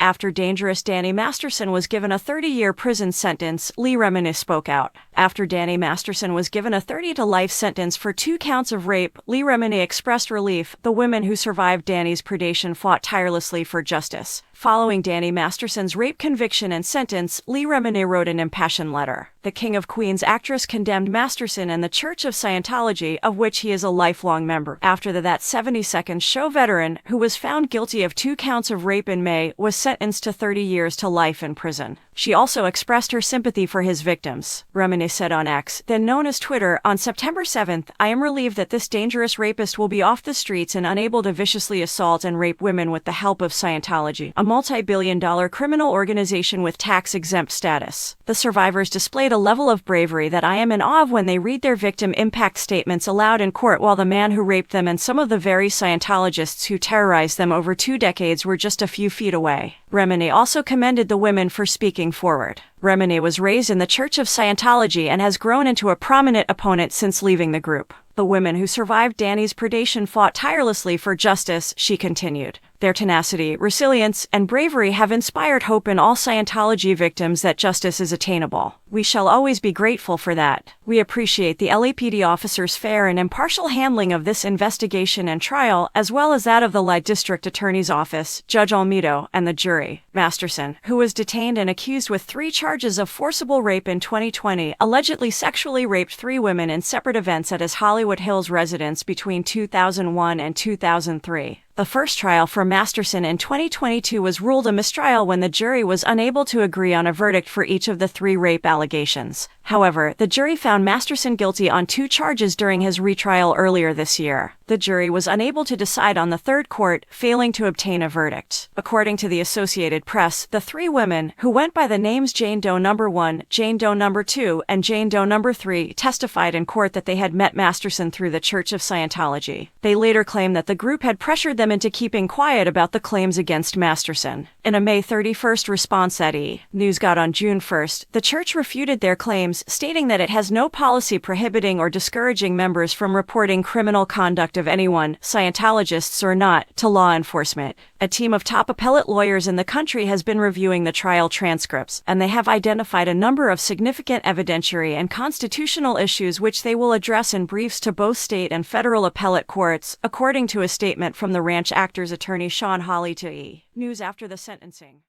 after dangerous Danny Masterson was given a 30-year prison sentence, Leah Remini spoke out. After Danny Masterson was given a 30-to-life sentence for 2 counts of rape, Leah Remini expressed relief. The women who survived Danny's predation fought tirelessly for justice. Following Danny Masterson's rape conviction and sentence, Leah Remini wrote an impassioned letter. The King of Queens actress condemned Masterson and the Church of Scientology, of which he is a lifelong member. After that 72nd show veteran, who was found guilty of 2 counts of rape in May, was sentenced to 30 years to life in prison. She also expressed her sympathy for his victims. Remini said on X, then known as Twitter, on September 7th, I am relieved that this dangerous rapist will be off the streets and unable to viciously assault and rape women with the help of Scientology, a multi-billion-dollar criminal organization with tax-exempt status. The survivors displayed a level of bravery that I am in awe of when they read their victim impact statements aloud in court, while the man who raped them and some of the very Scientologists who terrorized them over 2 decades were just a few feet away. Remini also commended the women for speaking forward. Remini was raised in the Church of Scientology and has grown into a prominent opponent since leaving the group. The women who survived Danny's predation fought tirelessly for justice, she continued. Their tenacity, resilience, and bravery have inspired hope in all Scientology victims that justice is attainable. We shall always be grateful for that. We appreciate the LAPD officers' fair and impartial handling of this investigation and trial, as well as that of the Leigh District Attorney's Office, Judge Almeida, and the jury. Masterson, who was detained and accused with 3 charges of forcible rape in 2020, allegedly sexually raped 3 women in separate events at his Hollywood Hills residence between 2001 and 2003. The first trial for Masterson in 2022 was ruled a mistrial when the jury was unable to agree on a verdict for each of the 3 rape allegations. However, the jury found Masterson guilty on 2 charges during his retrial earlier this year. The jury was unable to decide on the 3rd court, failing to obtain a verdict. According to the Associated Press, the 3 women, who went by the names Jane Doe No. 1, Jane Doe No. 2, and Jane Doe No. 3, testified in court that they had met Masterson through the Church of Scientology. They later claimed that the group had pressured them into keeping quiet about the claims against Masterson. In a May 31st response that News got on June 1st, the church refuted their claims, stating that it has no policy prohibiting or discouraging members from reporting criminal conduct of anyone, Scientologists or not, to law enforcement. A team of top appellate lawyers in the country has been reviewing the trial transcripts, and they have identified a number of significant evidentiary and constitutional issues which they will address in briefs to both state and federal appellate courts, according to a statement from the Ranch actor's attorney Sean Hawley to News after the sentencing.